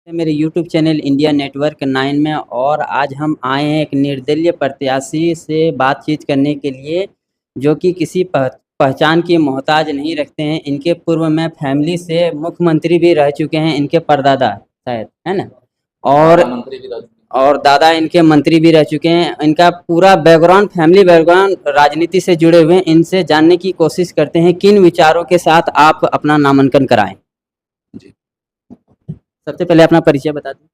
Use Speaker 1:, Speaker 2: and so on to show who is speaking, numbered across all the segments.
Speaker 1: मेरे YouTube channel India network 9 में और आज हम आए हैं एक निर्दलीय प्रत्याशी से बातचीत करने के लिए जो कि किसी पहचान की मोहताज नहीं रखते हैं। इनके पूर्व में फैमिली से मुख्यमंत्री भी रह चुके हैं, इनके परदादा शायद, है ना? और
Speaker 2: मंत्री भी
Speaker 1: और दादा इनके मंत्री भी रह चुके हैं। इनका पूरा बैकग्राउंड, फैमिली बैकग्राउंड राजनीति से जुड़े हुए हैं। इनसे जानने की कोशिश करते हैं किन विचारों के साथ आप अपना नामांकन कराएं।
Speaker 2: जी।
Speaker 1: सबसे पहले अपना परिचय बता दें।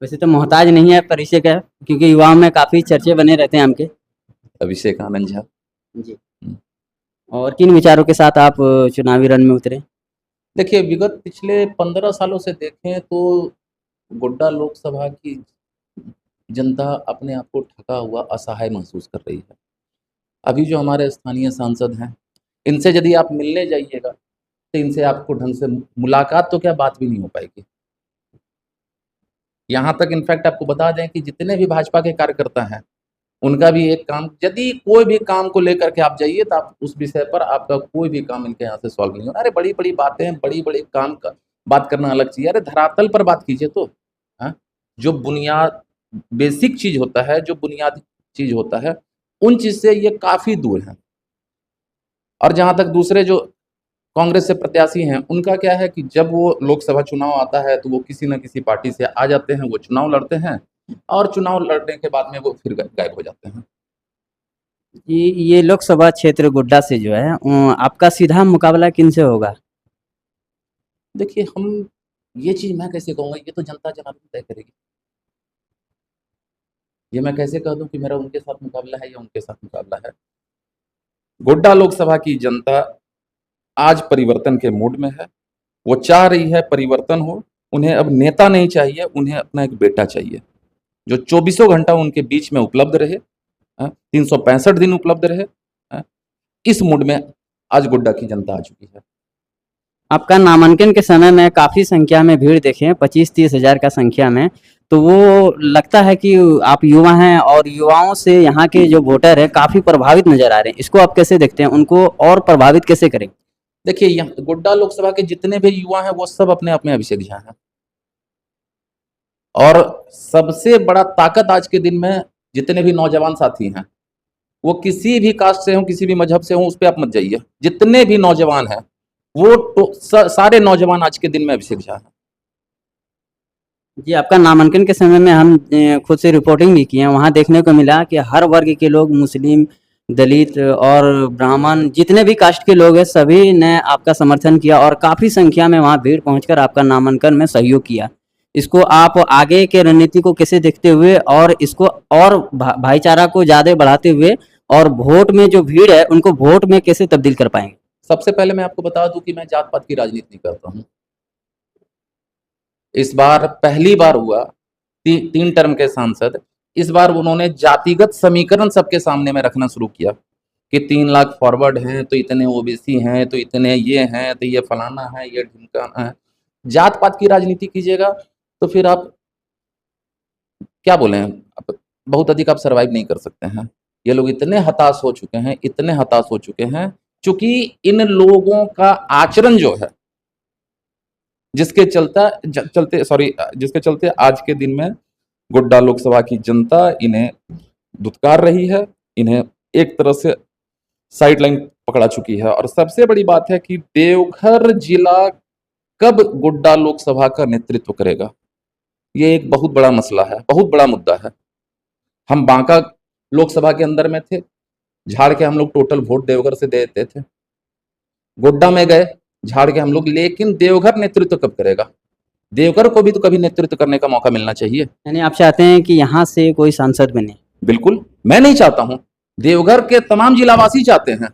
Speaker 1: वैसे तो मोहताज नहीं है परिचय का, क्योंकि युवाओं में काफ़ी चर्चे बने रहते हैं आपके।
Speaker 2: अभिषेक आनंद झा।
Speaker 1: जी। और किन विचारों के साथ आप चुनावी रण में उतरे?
Speaker 2: देखिए, विगत पिछले 15 सालों से देखें तो गोड्डा लोकसभा की जनता अपने आप को ठगा हुआ, असहाय महसूस कर रही है। अभी जो हमारे स्थानीय सांसद हैं, इनसे यदि आप मिलने जाइएगा तो इनसे आपको ढंग से मुलाकात तो क्या, बात भी नहीं हो पाएगी। यहाँ तक इनफैक्ट आपको बता दें कि जितने भी भाजपा के कार्यकर्ता हैं, उनका भी एक काम, यदि कोई भी काम को लेकर के आप जाइए तो आप उस विषय पर आपका कोई भी काम इनके यहाँ से सॉल्व नहीं होगा। अरे बड़ी बड़ी बातें, बड़ी बड़ी काम का बात करना अलग चीज़ है। अरे धरातल पर बात कीजिए तो। हाँ, जो बुनियाद, बेसिक चीज होता है, जो बुनियादी चीज होता है, उन चीज से ये काफी दूर है। और जहां तक दूसरे जो कांग्रेस से प्रत्याशी हैं, उनका क्या है कि जब वो लोकसभा चुनाव आता है तो वो किसी न किसी पार्टी से आ जाते हैं, वो चुनाव लड़ते हैं और चुनाव लड़ने के बाद में वो फिर गायब हो जाते हैं।
Speaker 1: ये लोकसभा क्षेत्र गोड्डा से जो है, आपका सीधा मुकाबला किन से होगा?
Speaker 2: देखिए, हम ये चीज मैं कैसे कहूँगा, ये तो जनता जनार्दन तय करेगी। ये मैं कैसे कह दूं कि मेरा उनके साथ मुकाबला है या उनके साथ मुकाबला है। गोड्डा लोकसभा की जनता आज परिवर्तन के मूड में है। वो चाह रही है परिवर्तन हो। उन्हें अब नेता नहीं चाहिए, उन्हें अपना एक बेटा चाहिए जो 24 घंटा उनके बीच में उपलब्ध रहे, 365 दिन उपलब्ध रहे। इस मूड में आज गोड्डा की जनता आ चुकी है।
Speaker 1: आपका नामांकन के समय में काफ़ी संख्या में भीड़ देखे, 25-30 हज़ार का संख्या में, तो वो लगता है कि आप युवा हैं और युवाओं से यहाँ के जो वोटर है काफ़ी प्रभावित नजर आ रहे हैं। इसको आप कैसे देखते हैं? उनको और प्रभावित कैसे करें?
Speaker 2: देखिए, यहाँ गोड्डा लोकसभा के जितने भी युवा हैं वो सब अपने आप में अभिषेक झा हैं। और सबसे बड़ा ताकत आज के दिन में जितने भी नौजवान साथी हैं, वो किसी भी कास्ट से हो, किसी भी मजहब से हो, उस पर आप मत जाइए। जितने भी नौजवान हैं वो तो सारे नौजवान आज के दिन में अभिषेक झा हैं।
Speaker 1: जी, आपका नामांकन के समय में हम खुद से रिपोर्टिंग भी किए हैं। वहाँ देखने को मिला कि हर वर्ग के लोग, मुस्लिम, दलित और ब्राह्मण, जितने भी कास्ट के लोग हैं, सभी ने आपका समर्थन किया और काफ़ी संख्या में वहाँ भीड़ पहुंचकर आपका नामांकन में सहयोग किया। इसको आप आगे के रणनीति को कैसे देखते हुए और इसको और भाईचारा को ज़्यादा बढ़ाते हुए और वोट में जो भीड़ है उनको वोट में कैसे तब्दील कर पाएंगे?
Speaker 2: सबसे पहले मैं आपको बता दूं कि मैं जात पात की राजनीति नहीं करता हूं। इस बार पहली बार हुआ 3 टर्म के सांसद, इस बार उन्होंने जातिगत समीकरण सबके सामने में रखना शुरू किया कि 3 लाख फॉरवर्ड हैं तो इतने ओबीसी हैं तो इतने ये हैं तो ये फलाना है, ये ढिमकाना है। जात पात की राजनीति कीजिएगा तो फिर आप क्या बोले, बहुत अधिक आप सरवाइव नहीं कर सकते हैं। ये लोग इतने हताश हो चुके हैं, इतने हताश हो चुके हैं, क्योंकि इन लोगों का आचरण जो है, जिसके चलते आज के दिन में गोड्डा लोकसभा की जनता इन्हें धुतकार रही है, इन्हें एक तरह से साइडलाइन पकड़ा चुकी है। और सबसे बड़ी बात है कि देवघर जिला कब गोड्डा लोकसभा का नेतृत्व करेगा, ये एक बहुत बड़ा मसला है, बहुत बड़ा मुद्दा है। हम बांका लोकसभा के अंदर में थे, झाड़ के हम लोग टोटल वोट देवघर से देते थे। गोड्डा में गए, झाड़ के हम लोग, लेकिन देवघर नेतृत्व कब करेगा? देवघर को भी तो कभी नेतृत्व करने का मौका मिलना चाहिए।
Speaker 1: यानी आप चाहते हैं कि यहाँ से कोई सांसद बने?
Speaker 2: बिल्कुल, मैं नहीं चाहता हूं, देवघर के तमाम जिलावासी चाहते हैं।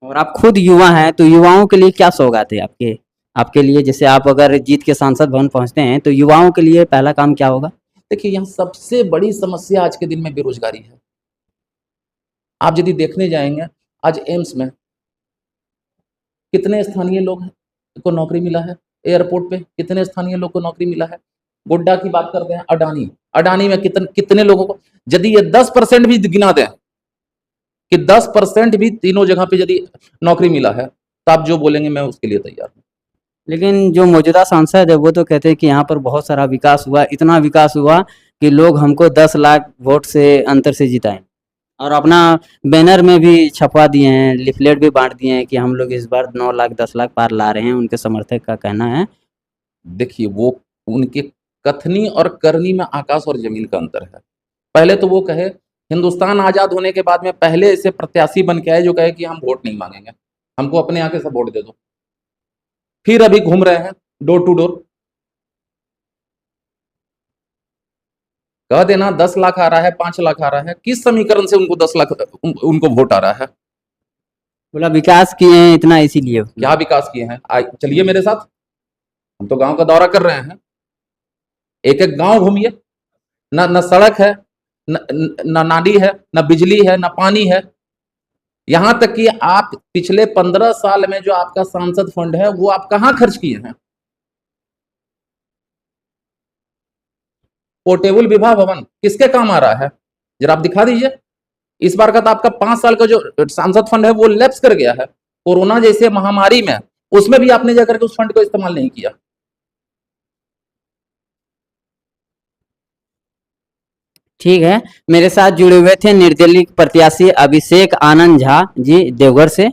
Speaker 1: और आप खुद युवा हैं, तो युवाओं के लिए क्या सौगात है आपके आपके लिए? जैसे आप अगर जीत के सांसद भवन पहुंचते हैं तो युवाओं के लिए पहला काम क्या होगा?
Speaker 2: देखिए, यहाँ सबसे बड़ी समस्या आज के दिन में बेरोजगारी है। आप यदि देखने जाएंगे, आज एम्स में कितने स्थानीय लोग को नौकरी मिला है, एयरपोर्ट पे कितने स्थानीय लोग को नौकरी मिला है। गोड्डा की बात करते हैं, अडानी में कितने लोगों को, यदि ये 10% भी गिना दें कि 10% भी तीनों जगह पे यदि नौकरी मिला है, तो आप जो बोलेंगे मैं उसके लिए तैयार हूं।
Speaker 1: लेकिन जो मौजूदा सांसद है वो तो कहते हैं कि यहाँ पर बहुत सारा विकास हुआ, इतना विकास हुआ कि लोग हमको 10 लाख वोट से अंतर से जिताएं और अपना बैनर में भी छपवा दिए हैं, लिफलेट भी बांट दिए हैं कि हम लोग इस बार 9 लाख 10 लाख पार ला रहे हैं, उनके समर्थक का कहना है।
Speaker 2: देखिए वो उनके कथनी और करनी में आकाश और जमीन का अंतर है। पहले तो वो कहे हिंदुस्तान आजाद होने के बाद में पहले ऐसे प्रत्याशी बन के आए जो कहे कि हम वोट नहीं मांगेंगे, हमको अपने यहाँ के सब वोट दे दो। फिर अभी घूम रहे हैं डोर टू डोर, कह देना 10 लाख आ रहा है, 5 लाख आ रहा है, किस समीकरण से उनको 10 लाख उनको वोट आ रहा है?
Speaker 1: बोला विकास किए हैं इतना इसीलिए।
Speaker 2: क्या विकास किए हैं? चलिए मेरे साथ, हम तो गांव का दौरा कर रहे हैं, एक एक गांव घूमिए, न सड़क है, न नाली है, न बिजली है, न पानी है। यहां तक कि आप पिछले 15 साल में जो आपका सांसद फंड है वो आप कहां खर्च किए हैं? पोर्टेबल विवाह भवन किसके काम आ रहा है? जरा आप दिखा दीजिए। इस बार का तो आपका 5 साल का जो सांसद फंड है वो लैप्स कर गया है कोरोना जैसे महामारी में, उसमें भी आपने जाकर के उस फंड को इस्तेमाल नहीं किया।
Speaker 1: ठीक है, मेरे साथ जुड़े हुए थे निर्दलीय प्रत्याशी अभिषेक आनंद झा जी देवघर से।